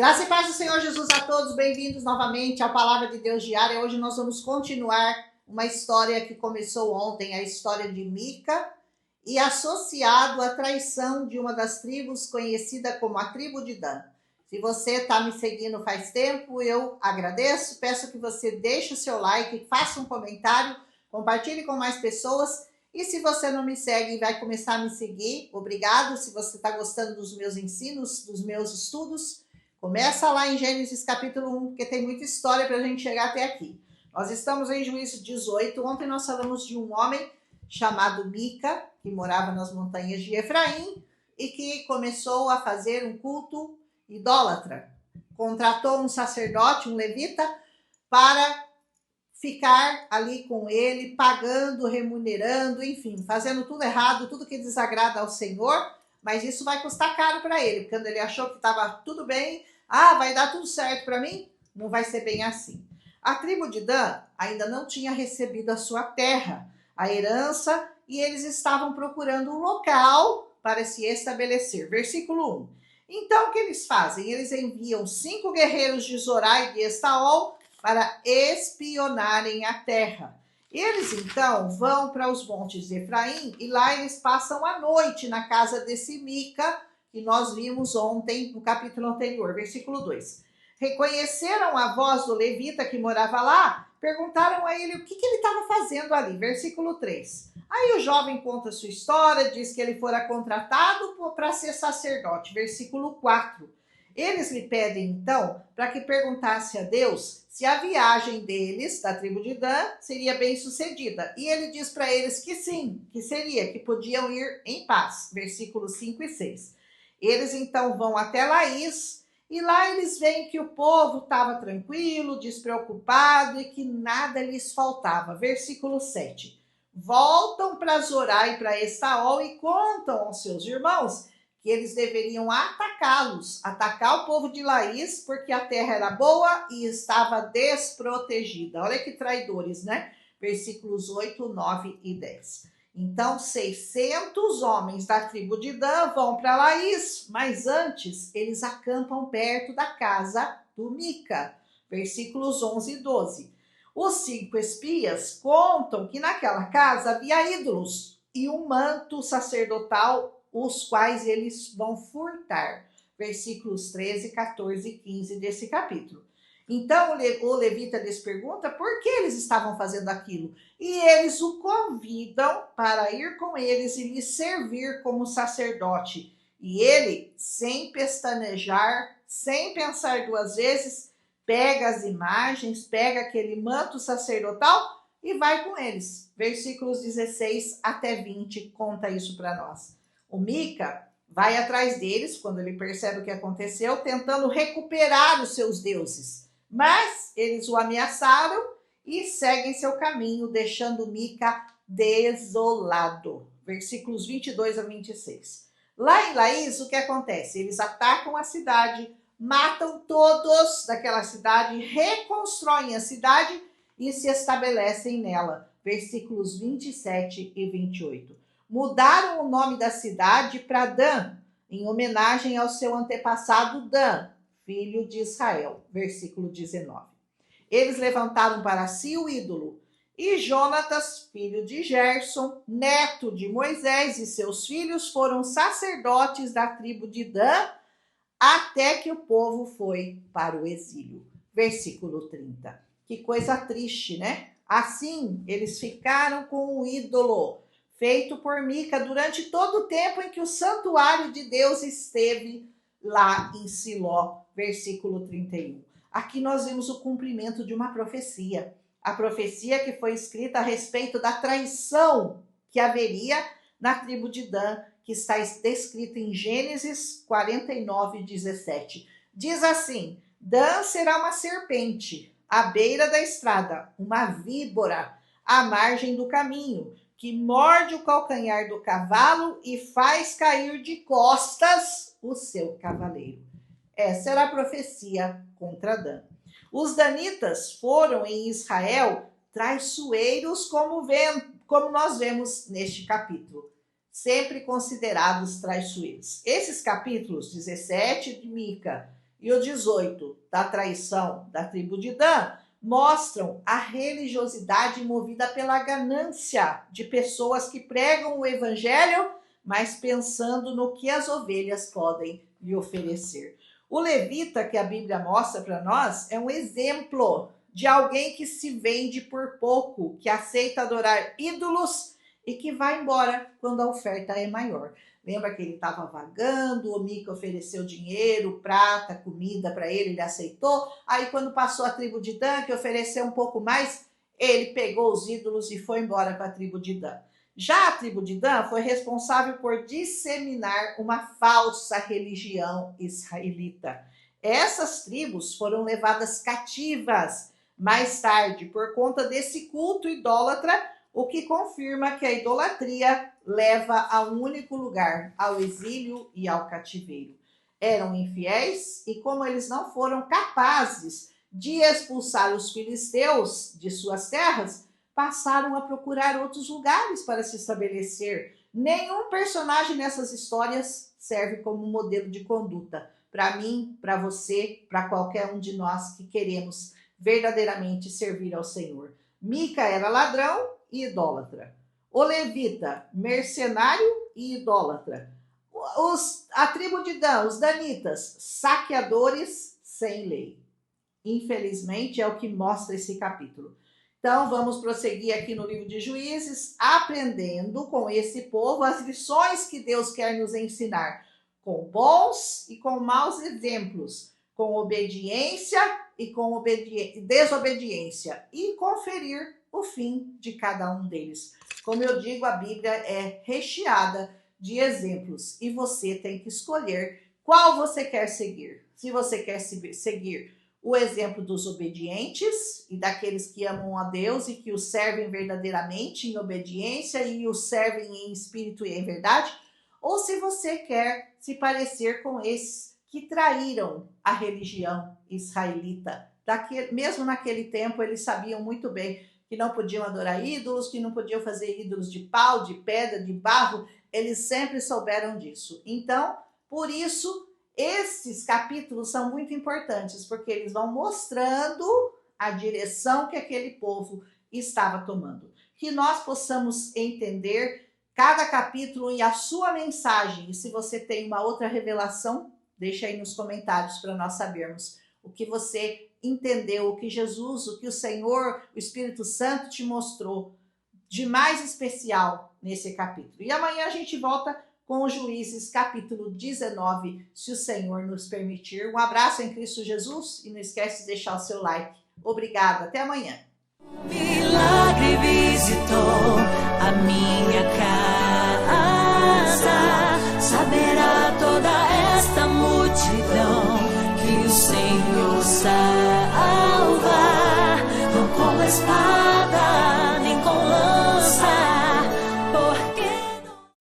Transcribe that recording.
Graça e paz do Senhor Jesus a todos, bem-vindos novamente à Palavra de Deus Diária. Hoje nós vamos continuar uma história que começou ontem, a história de Mica, e associado à traição de uma das tribos conhecida como a tribo de Dan. Se você está me seguindo faz tempo, eu agradeço, peço que você deixe o seu like, faça um comentário, compartilhe com mais pessoas. E se você não me segue e vai começar a me seguir, obrigado. Se você está gostando dos meus ensinos, dos meus estudos, começa lá em Gênesis capítulo 1, porque tem muita história para a gente chegar até aqui. Nós estamos em Juízo 18. Ontem nós falamos de um homem chamado Mica, que morava nas montanhas de Efraim e que começou a fazer um culto idólatra. Contratou um sacerdote, um levita, para ficar ali com ele, pagando, remunerando, enfim, fazendo tudo errado, tudo que desagrada ao Senhor, mas isso vai custar caro para ele, quando ele achou que estava tudo bem, vai dar tudo certo para mim, não vai ser bem assim. A tribo de Dan ainda não tinha recebido a sua terra, a herança, e eles estavam procurando um local para se estabelecer. Versículo 1. Então, o que eles fazem? Eles enviam 5 guerreiros de Zorá e de Estaol para espionarem a terra. Eles, então, vão para os montes de Efraim e lá eles passam a noite na casa desse Mica, que nós vimos ontem no capítulo anterior, versículo 2. Reconheceram a voz do levita que morava lá, perguntaram a ele o que ele estava fazendo ali, versículo 3. Aí o jovem conta a sua história, diz que ele fora contratado para ser sacerdote, versículo 4. Eles lhe pedem, então, para que perguntasse a Deus se a viagem deles, da tribo de Dan, seria bem sucedida. E ele diz para eles que sim, que seria, que podiam ir em paz. Versículos 5 e 6. Eles, então, vão até Laís, e lá eles veem que o povo estava tranquilo, despreocupado e que nada lhes faltava. Versículo 7. Voltam para Zorá e para Estaol e contam aos seus irmãos que eles deveriam atacá-los, atacar o povo de Laís, porque a terra era boa e estava desprotegida. Olha que traidores, né? Versículos 8, 9 e 10. Então, 600 homens da tribo de Dan vão para Laís, mas antes eles acampam perto da casa do Mica. Versículos 11 e 12. Os 5 espias contam que naquela casa havia ídolos e um manto sacerdotal, os quais eles vão furtar. Versículos 13, 14 e 15 desse capítulo. Então o levita lhes pergunta por que eles estavam fazendo aquilo. E eles o convidam para ir com eles e lhe servir como sacerdote. E ele, sem pestanejar, sem pensar duas vezes, pega as imagens, pega aquele manto sacerdotal e vai com eles. Versículos 16 até 20 conta isso para nós. O Mica vai atrás deles, quando ele percebe o que aconteceu, tentando recuperar os seus deuses. Mas eles o ameaçaram e seguem seu caminho, deixando Mica desolado. Versículos 22 a 26. Lá em Laís, o que acontece? Eles atacam a cidade, matam todos daquela cidade, reconstroem a cidade e se estabelecem nela. Versículos 27 e 28. Mudaram o nome da cidade para Dan, em homenagem ao seu antepassado Dan, filho de Israel. Versículo 19. Eles levantaram para si o ídolo, e Jonatas, filho de Gerson, neto de Moisés, e seus filhos foram sacerdotes da tribo de Dan, até que o povo foi para o exílio. Versículo 30. Que coisa triste, né? Assim, eles ficaram com o ídolo feito por Mica durante todo o tempo em que o santuário de Deus esteve lá em Siló. Versículo 31. Aqui nós vemos o cumprimento de uma profecia. A profecia que foi escrita a respeito da traição que haveria na tribo de Dan, que está descrita em Gênesis 49, 17. Diz assim: Dan será uma serpente à beira da estrada, uma víbora à margem do caminho, que morde o calcanhar do cavalo e faz cair de costas o seu cavaleiro. Essa era a profecia contra Dan. Os danitas foram em Israel traiçoeiros, como nós vemos neste capítulo, sempre considerados traiçoeiros. Esses capítulos 17 de Mica e o 18, da traição da tribo de Dan, mostram a religiosidade movida pela ganância de pessoas que pregam o evangelho, mas pensando no que as ovelhas podem lhe oferecer. O levita, que a Bíblia mostra para nós, é um exemplo de alguém que se vende por pouco, que aceita adorar ídolos e que vai embora quando a oferta é maior. Lembra que ele estava vagando, o Mica ofereceu dinheiro, prata, comida para ele aceitou. Aí quando passou a tribo de Dan, que ofereceu um pouco mais, ele pegou os ídolos e foi embora para a tribo de Dan. Já a tribo de Dan foi responsável por disseminar uma falsa religião israelita. Essas tribos foram levadas cativas mais tarde por conta desse culto idólatra, o que confirma que a idolatria leva a um único lugar, ao exílio e ao cativeiro. Eram infiéis e, como eles não foram capazes de expulsar os filisteus de suas terras, passaram a procurar outros lugares para se estabelecer. Nenhum personagem nessas histórias serve como modelo de conduta para mim, para você, para qualquer um de nós que queremos verdadeiramente servir ao Senhor. Mica era ladrão e idólatra. O levita, mercenário e idólatra. A tribo de Dan, os danitas, saqueadores sem lei. Infelizmente, é o que mostra esse capítulo. Então, vamos prosseguir aqui no livro de Juízes, aprendendo com esse povo as lições que Deus quer nos ensinar, com bons e com maus exemplos, com obediência e com desobediência, e conferir o fim de cada um deles. Como eu digo, a Bíblia é recheada de exemplos e você tem que escolher qual você quer seguir. Se você quer seguir o exemplo dos obedientes e daqueles que amam a Deus e que o servem verdadeiramente em obediência e o servem em espírito e em verdade, ou se você quer se parecer com esses que traíram a religião israelita. Mesmo naquele tempo, eles sabiam muito bem que não podiam adorar ídolos, que não podiam fazer ídolos de pau, de pedra, de barro. Eles sempre souberam disso. Então, por isso, esses capítulos são muito importantes, porque eles vão mostrando a direção que aquele povo estava tomando. Que nós possamos entender cada capítulo e a sua mensagem. E se você tem uma outra revelação, deixa aí nos comentários para nós sabermos o que você entendeu, o que Jesus, o que o Senhor, o Espírito Santo te mostrou de mais especial nesse capítulo. E amanhã a gente volta com os Juízes, capítulo 19, se o Senhor nos permitir. Um abraço em Cristo Jesus e não esquece de deixar o seu like. Obrigada, até amanhã. Milagre visitou a minha casa, saber